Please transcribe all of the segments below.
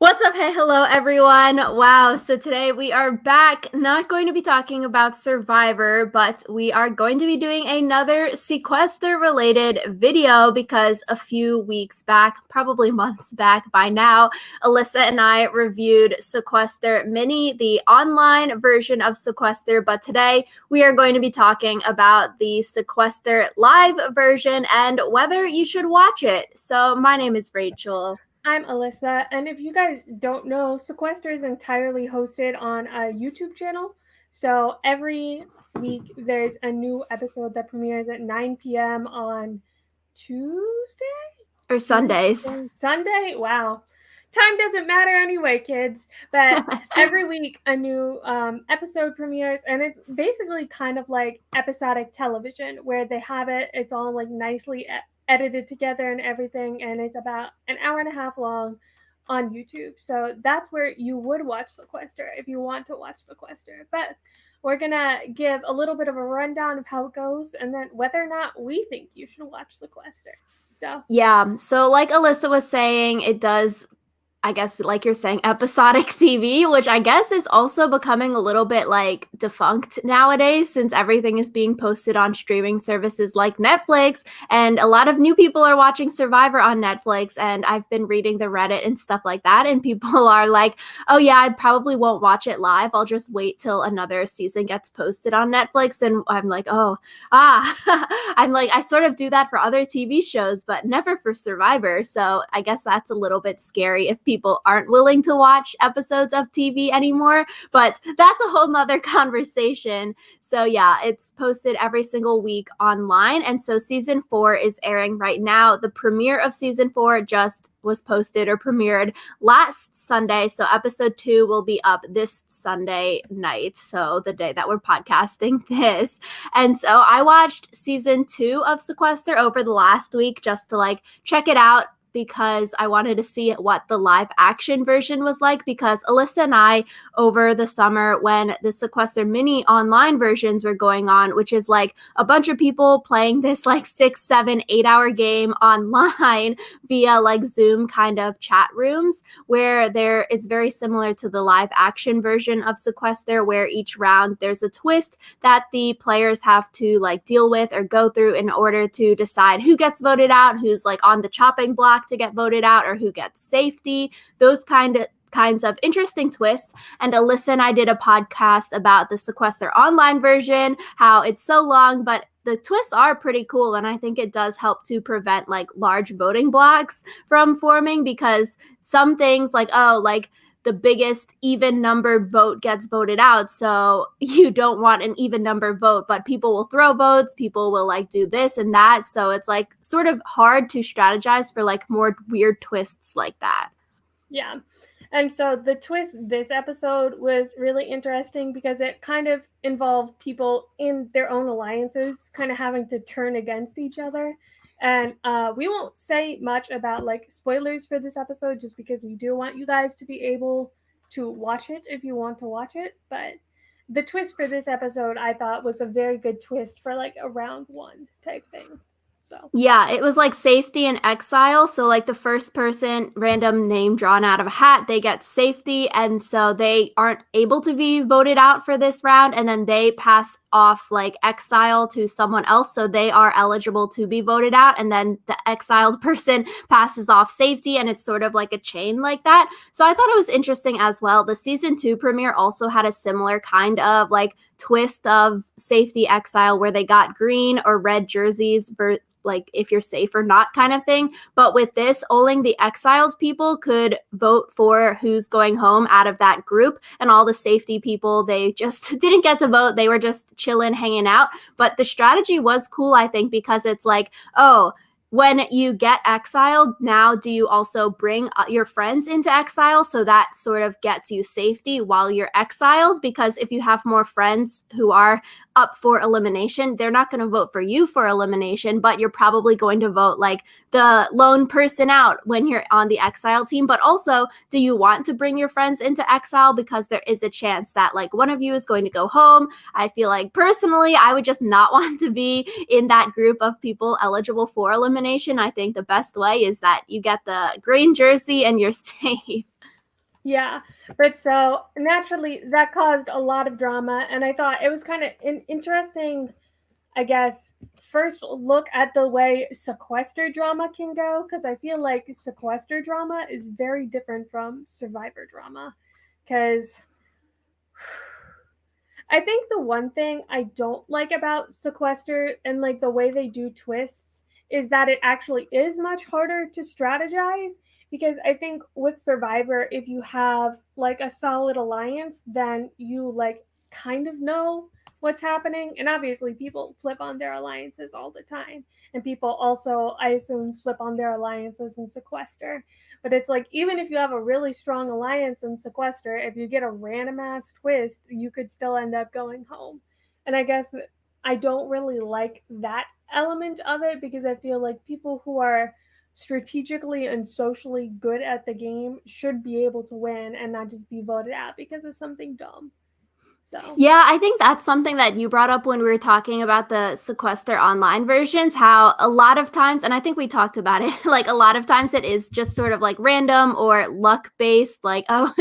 What's up? Hey, hello, everyone. Wow. So today we are back, not going to be talking about Survivor, but we are going to be doing another Sequester related video because a few weeks back, probably months back by now, Alyssa and I reviewed Sequester Mini, the online version of Sequester. But today we are going to be talking about the Sequester live version and whether you should watch it. So my name is Rachel. I'm Alyssa, and if you guys don't know, Sequester is entirely hosted on a YouTube channel. So every week there's a new episode that premieres at 9 p.m. on Tuesday? Or Sundays. Sunday? Wow. Time doesn't matter anyway, kids. But every week a new episode premieres, and it's basically kind of like episodic television where they have it's all like nicely edited together and everything, and it's about an hour and a half long on YouTube. So that's where you would watch Sequester if you want to watch Sequester. But we're gonna give a little bit of a rundown of how it goes and then whether or not we think you should watch Sequester. So like Alyssa was saying, it does, I guess, like you're saying, episodic TV, which I guess is also becoming a little bit like defunct nowadays since everything is being posted on streaming services like Netflix. And a lot of new people are watching Survivor on Netflix. And I've been reading the Reddit and stuff like that. And people are like, oh, yeah, I probably won't watch it live. I'll just wait till another season gets posted on Netflix. And I'm like, I'm like, I sort of do that for other TV shows, but never for Survivor. So I guess that's a little bit scary if people aren't willing to watch episodes of TV anymore, but that's a whole nother conversation. So yeah, it's posted every single week online. And so season 4 is airing right now. The premiere of season 4 just was posted or premiered last Sunday. So episode 2 will be up this Sunday night. So the day that we're podcasting this. And so I watched season 2 of Sequester over the last week just to like check it out, because I wanted to see what the live action version was like, because Alyssa and I, over the summer when the Sequester Mini online versions were going on, which is like a bunch of people playing this like 6, 7, 8 hour game online via like Zoom kind of chat rooms, where it's very similar to the live action version of Sequester, where each round there's a twist that the players have to like deal with or go through in order to decide who gets voted out, who's like on the chopping block to get voted out, or who gets safety. Those kinds of interesting twists. And Alyssa and I did a podcast about the Sequester online version, how it's so long, but the twists are pretty cool. And I think it does help to prevent like large voting blocks from forming, because some things like, the biggest even numbered vote gets voted out. So you don't want an even numbered vote, but people will throw votes. People will like do this and that. So it's like sort of hard to strategize for like more weird twists like that. Yeah. And so the twist this episode was really interesting because it kind of involved people in their own alliances kind of having to turn against each other. And we won't say much about like spoilers for this episode just because we do want you guys to be able to watch it if you want to watch it. But the twist for this episode I thought was a very good twist for like a round 1 type thing. So Yeah, it was like safety and exile. So like the first person, random name drawn out of a hat, they get safety, and so they aren't able to be voted out for this round, and then they pass off like exile to someone else, so they are eligible to be voted out, and then the exiled person passes off safety, and it's sort of like a chain like that. So I thought it was interesting as well. The season 2 premiere also had a similar kind of like twist of safety exile, where they got green or red jerseys like if you're safe or not kind of thing. But with this, only the exiled people could vote for who's going home out of that group, and all the safety people, they just didn't get to vote. They were just chilling, hanging out. But the strategy was cool, I think, because it's like, oh, when you get exiled, now do you also bring your friends into exile? So that sort of gets you safety while you're exiled, because if you have more friends who are up for elimination, they're not going to vote for you for elimination, but you're probably going to vote like the lone person out when you're on the exile team. But also, do you want to bring your friends into exile? Because there is a chance that like one of you is going to go home. I feel like personally, I would just not want to be in that group of people eligible for elimination. I think the best way is that you get the green jersey and you're safe. Yeah, but so naturally that caused a lot of drama, and I thought it was kind of an interesting, I guess, first look at the way sequester drama can go, because I feel like sequester drama is very different from survivor drama. Because I think the one thing I don't like about sequester and like the way they do twists is that it actually is much harder to strategize, because I think with survivor, if you have like a solid alliance, then you like kind of know what's happening, and obviously people flip on their alliances all the time, and people also, I assume, flip on their alliances in sequester. But it's like, even if you have a really strong alliance in sequester, if you get a random ass twist, you could still end up going home. And I guess I don't really like that element of it, because I feel like people who are strategically and socially good at the game should be able to win and not just be voted out because of something dumb. So, Yeah, I think that's something that you brought up when we were talking about the Sequester online versions, how a lot of times, and I think we talked about it, like a lot of times it is just sort of like random or luck based, like, oh,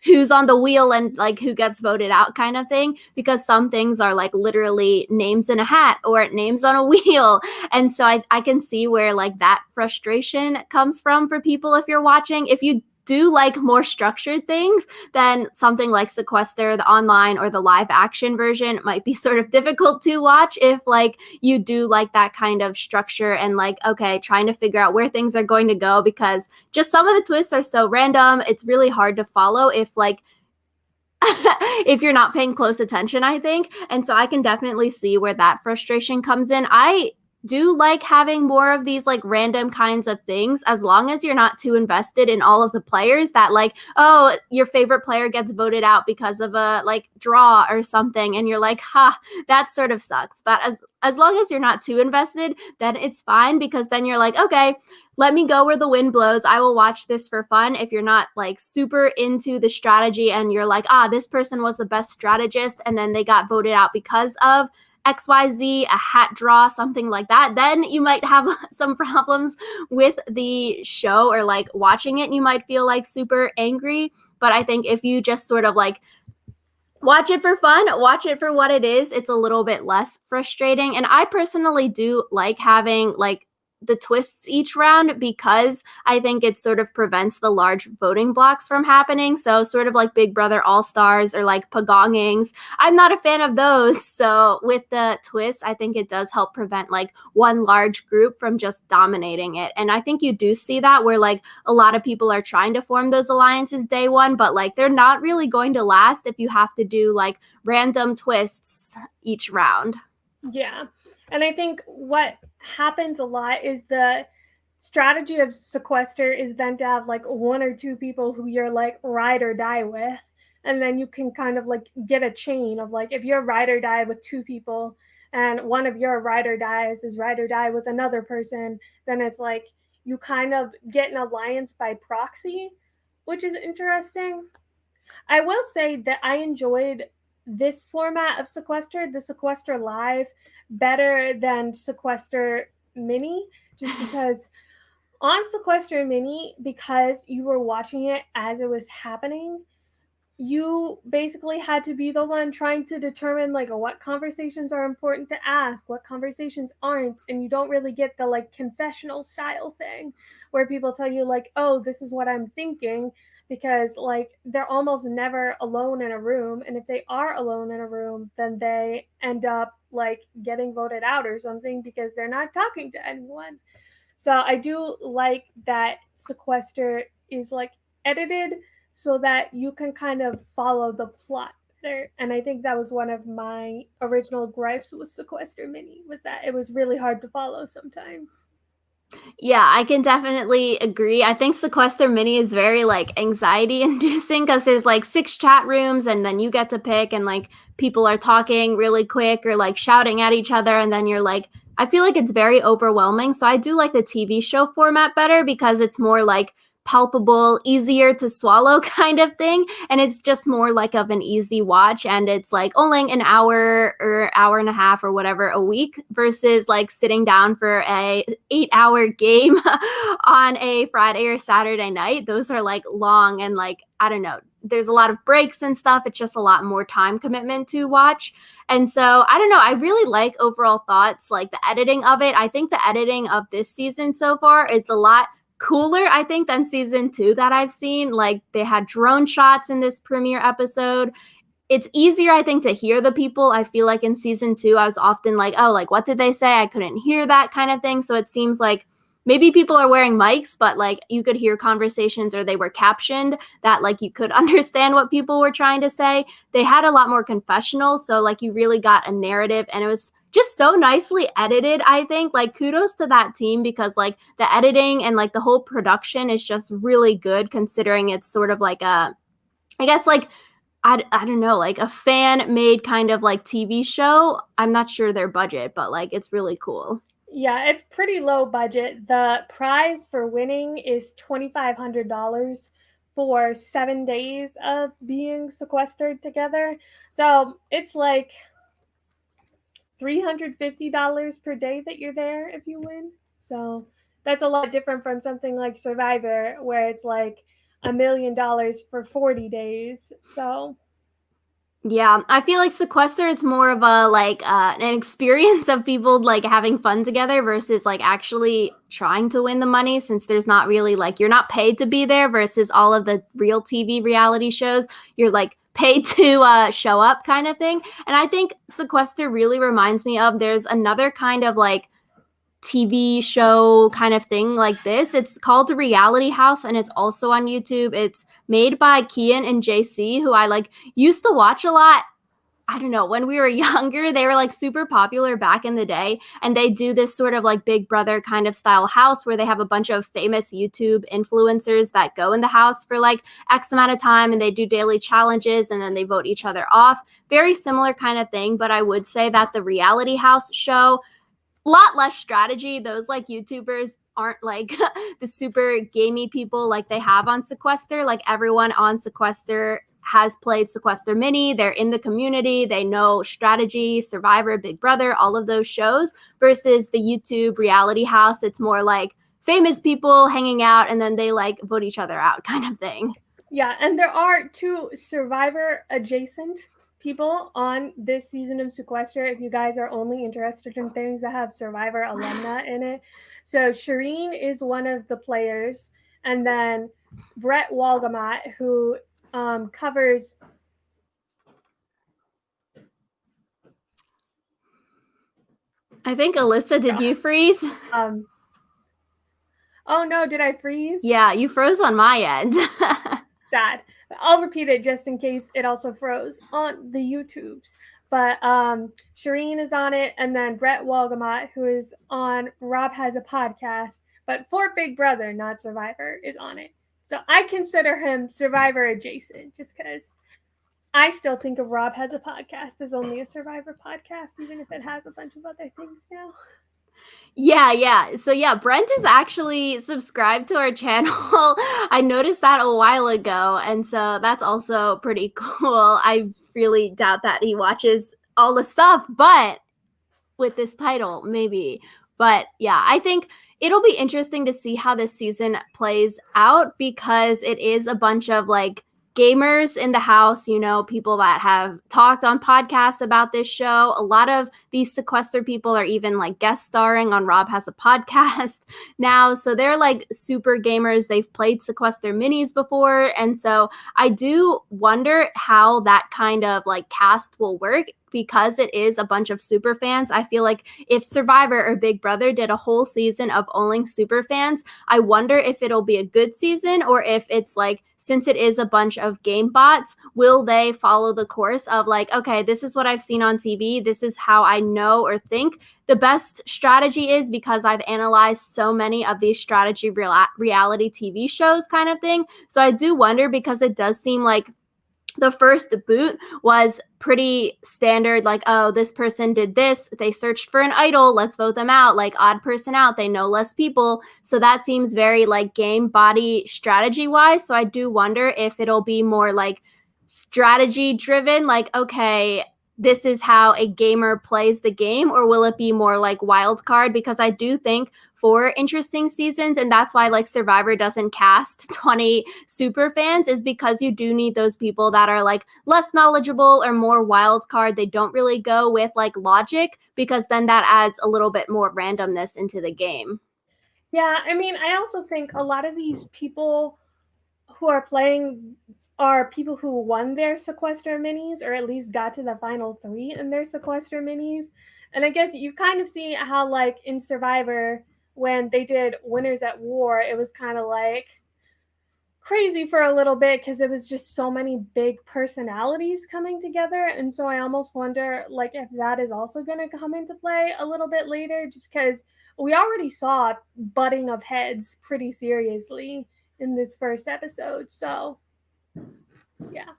who's on the wheel and like who gets voted out kind of thing, because some things are like literally names in a hat or names on a wheel. And so I can see where like that frustration comes from for people if you're watching. If you do like more structured things, then something like Sequester, the online or the live action version might be sort of difficult to watch if like you do like that kind of structure and like, okay, trying to figure out where things are going to go, because just some of the twists are so random. It's really hard to follow if like if you're not paying close attention, I think. And so I can definitely see where that frustration comes in. I do like having more of these like random kinds of things, as long as you're not too invested in all of the players, that like, oh, your favorite player gets voted out because of a like draw or something, and you're like, ha, that sort of sucks. But as long as you're not too invested, then it's fine, because then you're like, okay, let me go where the wind blows. I will watch this for fun. If you're not like super into the strategy and you're like, ah, this person was the best strategist and then they got voted out because of XYZ, a hat draw, something like that, then you might have some problems with the show or like watching it. You might feel like super angry. But I think if you just sort of like watch it for fun, watch it for what it is, it's a little bit less frustrating. And I personally do like having like the twists each round, because I think it sort of prevents the large voting blocks from happening. So sort of like Big Brother All Stars or like pagongings. I'm not a fan of those. So with the twist, I think it does help prevent like one large group from just dominating it. And I think you do see that where like a lot of people are trying to form those alliances day one, but like they're not really going to last if you have to do like random twists each round. yeah. And I think what happens a lot is the strategy of sequester is then to have like one or two people who you're like ride or die with, and then you can kind of like get a chain of like, if you're ride or die with two people and one of your ride or dies is ride or die with another person, then it's like you kind of get an alliance by proxy, which is interesting. I will say that I enjoyed this format of Sequester, the Sequester Live, better than Sequester Mini, just because on Sequester Mini, because you were watching it as it was happening, you basically had to be the one trying to determine like what conversations are important to ask, what conversations aren't, and you don't really get the like confessional style thing where people tell you like, oh, this is what I'm thinking, because like they're almost never alone in a room, and if they are alone in a room, then they end up like getting voted out or something because they're not talking to anyone. So I do like that Sequester is like edited so that you can kind of follow the plot better. And I think that was one of my original gripes with Sequester Mini, was that it was really hard to follow sometimes. Yeah, I can definitely agree. I think Sequester Mini is very like anxiety inducing, because there's like 6 chat rooms and then you get to pick, and like people are talking really quick or like shouting at each other, and then you're like, I feel like it's very overwhelming. So I do like the TV show format better, because it's more like palpable, easier to swallow kind of thing. And it's just more like of an easy watch. And it's like only an hour or hour and a half or whatever a week versus like sitting down for a 8-hour game on a Friday or Saturday night. Those are like long and like, I don't know, there's a lot of breaks and stuff. It's just a lot more time commitment to watch. And so I don't know. I really like overall thoughts, like the editing of it. I think the editing of this season so far is a lot cooler, I think, than season 2 that I've seen. Like they had drone shots in this premiere episode. It's easier, I think, to hear the people. I feel like in season 2, I was often like, oh, like, what did they say? I couldn't hear that kind of thing. So it seems like maybe people are wearing mics, but like you could hear conversations or they were captioned that like you could understand what people were trying to say. They had a lot more confessionals. So like you really got a narrative and it was just so nicely edited, I think. Like kudos to that team because like the editing and like the whole production is just really good considering it's sort of like a, I guess like, I don't know, like a fan-made kind of like TV show. I'm not sure their budget, but like it's really cool. Yeah, it's pretty low budget. The prize for winning is $2,500 for 7 days of being sequestered together. So it's like $350 per day that you're there if you win. So that's a lot different from something like Survivor, where it's like $1 million for 40 days. So Yeah, I feel like Sequester is more of a like an experience of people like having fun together versus like actually trying to win the money since there's not really like you're not paid to be there versus all of the real TV reality shows. You're like paid to show up kind of thing. And I think Sequester really reminds me of there's another kind of like TV show kind of thing like this. It's called Reality House and it's also on YouTube. It's made by Kian and JC, who I like used to watch a lot. I don't know, when we were younger, they were like super popular back in the day. And they do this sort of like Big Brother kind of style house where they have a bunch of famous YouTube influencers that go in the house for like X amount of time and they do daily challenges and then they vote each other off. Very similar kind of thing. But I would say that the Reality House show, lot less strategy. Those like YouTubers aren't like the super gamey people like they have on Sequester. Like everyone on Sequester has played Sequester Mini. They're in the community. They know strategy, Survivor, Big Brother, all of those shows versus the YouTube Reality House. It's more like famous people hanging out and then they like vote each other out kind of thing. yeah, and there are 2 Survivor adjacent people on this season of Sequester if you guys are only interested in things that have Survivor alumna in it. So Shireen is one of the players, and then Brett Walgamat, who covers. I think Alyssa, did you freeze? Oh no, did I freeze? Yeah, you froze on my end. Sad. I'll repeat it just in case it also froze on the YouTubes. But Shireen is on it, and then Brett Walgamat, who is on Rob Has a Podcast, but for Big Brother, not Survivor, is on it. So I consider him Survivor adjacent, just because I still think of Rob Has a Podcast as only a Survivor podcast, even if it has a bunch of other things now. Yeah. So yeah, Brent is actually subscribed to our channel. I noticed that a while ago, and so that's also pretty cool. I really doubt that he watches all the stuff, but with this title, maybe. But yeah, I think it'll be interesting to see how this season plays out because it is a bunch of like gamers in the house, you know, people that have talked on podcasts about this show. A lot of these Sequester people are even like guest starring on Rob Has a Podcast now. So they're like super gamers. They've played Sequester minis before. And so I do wonder how that kind of like cast will work because it is a bunch of super fans. I feel like if Survivor or Big Brother did a whole season of only super fans, I wonder if it'll be a good season or if it's like, since it is a bunch of game bots, will they follow the course of like, okay, this is what I've seen on TV. This is how I know or think the best strategy is because I've analyzed so many of these strategy reality TV shows kind of thing. So I do wonder because it does seem like the first boot was pretty standard, like, oh, this person did this, they searched for an idol, let's vote them out, like odd person out, they know less people. So that seems very like game body strategy wise. So I do wonder if it'll be more like strategy driven, like, okay, this is how a gamer plays the game, or will it be more like wild card? Because I do think for interesting seasons, and that's why like Survivor doesn't cast 20 super fans, is because you do need those people that are like less knowledgeable or more wild card. They don't really go with like logic, because then that adds a little bit more randomness into the game. Yeah, I mean, I also think a lot of these people who are playing are people who won their Sequester minis, or at least got to the final 3 in their Sequester minis. And I guess you kind of see how, like, in Survivor, when they did Winners at War, it was kind of like crazy for a little bit because it was just so many big personalities coming together. And so I almost wonder, like, if that is also going to come into play a little bit later, just because we already saw butting of heads pretty seriously in this first episode. So yeah.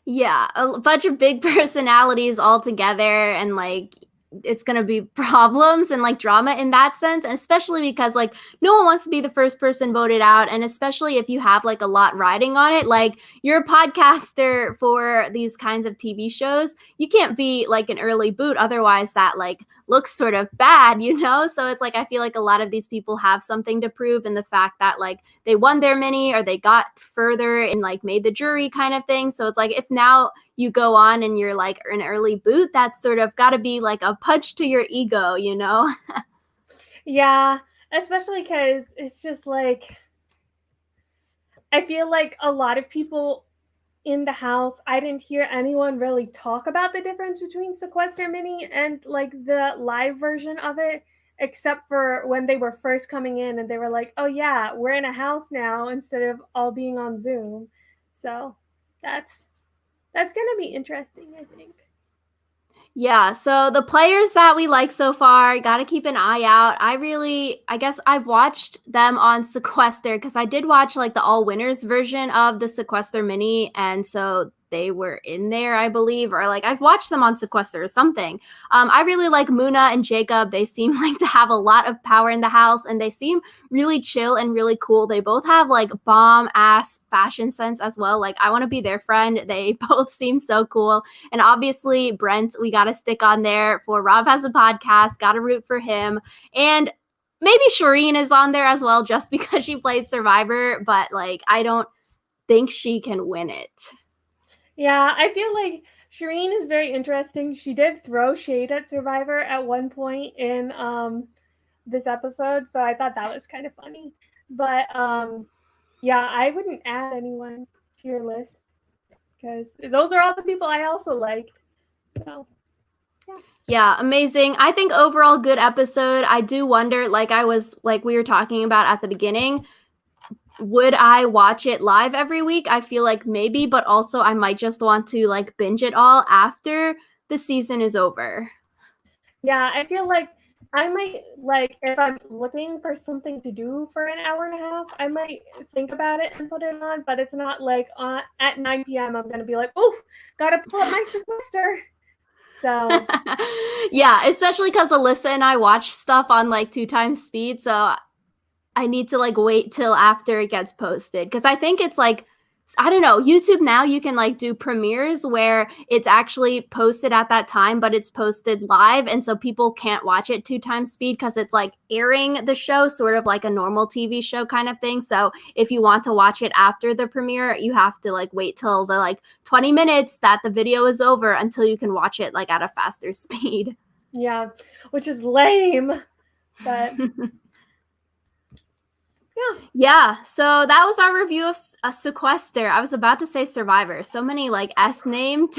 Yeah, a bunch of big personalities all together, and like it's going to be problems and like drama in that sense, and especially because like no one wants to be the first person voted out, and especially if you have like a lot riding on it, like you're a podcaster for these kinds of TV shows, you can't be like an early boot, otherwise that like looks sort of bad, you know? So it's like I feel like a lot of these people have something to prove, in the fact that like they won their mini or they got further and like made the jury kind of thing. So it's like if now you go on and you're like an early boot, that's sort of got to be like a punch to your ego, you know? Yeah, especially because it's just like, I feel like a lot of people in the house, I didn't hear anyone really talk about the difference between Sequester Mini and like the live version of it, except for when they were first coming in and they were like, "Oh yeah, we're in a house now instead of all being on Zoom." So that's gonna be interesting, I think. Yeah, so the players that we like so far, got to keep an eye out. I guess I've watched them on Sequester, because I did watch like the all winners version of the Sequester mini. And so they were in there, I believe, or like I've watched them on Sequester or something. I really like Muna and Jacob. They seem like to have a lot of power in the house, and they seem really chill and really cool. They both have like bomb ass fashion sense as well. Like I want to be their friend. They both seem so cool. And obviously, Brent, we got to stick on there for Rob Has a Podcast. Got to root for him. And maybe Shireen is on there as well, just because she played Survivor. But like, I don't think she can win it. Yeah, I feel like Shireen is very interesting. She did throw shade at Survivor at one point in this episode, so I thought that was kind of funny. But yeah, I wouldn't add anyone to your list because those are all the people I also liked. So yeah. Yeah, amazing. I think overall good episode. I do wonder, like we were talking about at the beginning, would I watch it live every week? I feel like maybe, but also I might just want to like binge it all after the season is over. Yeah, I feel like I might, like, if I'm looking for something to do for an hour and a half, I might think about it and put it on, but it's not like at 9 p.m. I'm gonna be like, oh, gotta pull up my semester. So Yeah, especially because Alyssa and I watch stuff on like 2 times speed, so I need to like wait till after it gets posted, because I think it's like, I don't know, YouTube now you can like do premieres where it's actually posted at that time, but it's posted live, and so people can't watch it 2 times speed because it's like airing the show sort of like a normal TV show kind of thing. So if you want to watch it after the premiere, you have to like wait till the like 20 minutes that the video is over until you can watch it like at a faster speed. yeah, which is lame, but yeah. Yeah, so that was our review of Sequester. I was about to say Survivor. So many like S named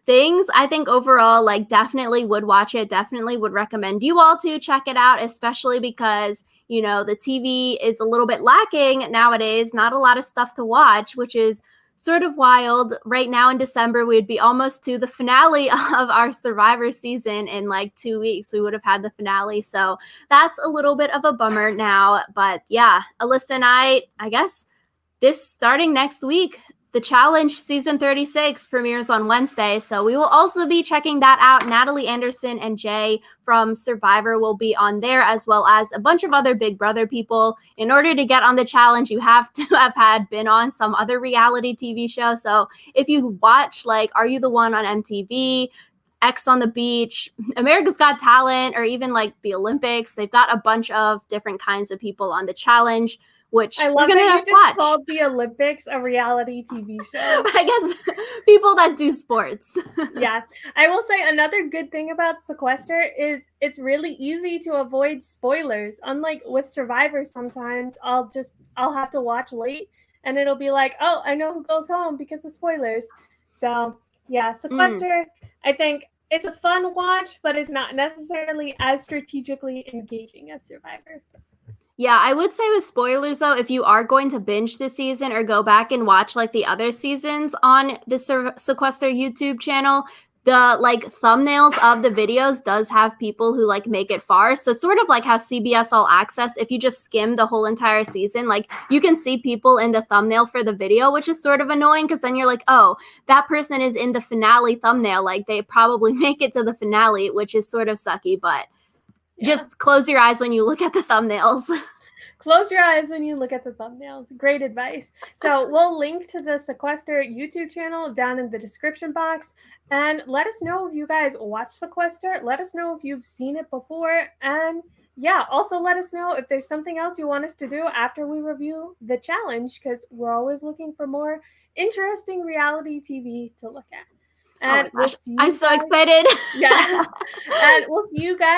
things. I think overall, like, definitely would watch it. Definitely would recommend you all to check it out, especially because, you know, the TV is a little bit lacking nowadays. Not a lot of stuff to watch, which is sort of wild. Right now in December, we'd be almost to the finale of our Survivor season in like 2 weeks. We would have had the finale. So that's a little bit of a bummer now. But yeah, Alyssa and I guess this starting next week, The Challenge season 36 premieres on Wednesday, so we will also be checking that out. Natalie Anderson and Jay from Survivor will be on there, as well as a bunch of other Big Brother people. In order to get on the challenge, you have to have been on some other reality TV show. So if you watch, like, Are You the One on MTV, X on the Beach, America's Got Talent, or even like the Olympics, they've got a bunch of different kinds of people on the challenge, which I we're love gonna that you watch. just called the Olympics a reality TV show. I guess people that do sports. Yeah. I will say another good thing about Sequester is it's really easy to avoid spoilers. Unlike with Survivor, sometimes I'll have to watch late and it'll be like, oh, I know who goes home because of spoilers. So yeah, Sequester, I think it's a fun watch, but it's not necessarily as strategically engaging as Survivor. Yeah, I would say with spoilers though, if you are going to binge this season or go back and watch like the other seasons on the Sequester YouTube channel, the like thumbnails of the videos does have people who like make it far. So sort of like how CBS All Access, if you just skim the whole entire season, like you can see people in the thumbnail for the video, which is sort of annoying because then you're like, oh, that person is in the finale thumbnail. Like they probably make it to the finale, which is sort of sucky, but just close your eyes when you look at the thumbnails. Close your eyes when you look at the thumbnails. Great advice. So we'll link to the Sequester YouTube channel down in the description box. And let us know if you guys watch Sequester. Let us know if you've seen it before. And yeah, also let us know if there's something else you want us to do after we review the challenge, because we're always looking for more interesting reality TV to look at. And we'll see you I'm so excited. Yeah. And we'll see you guys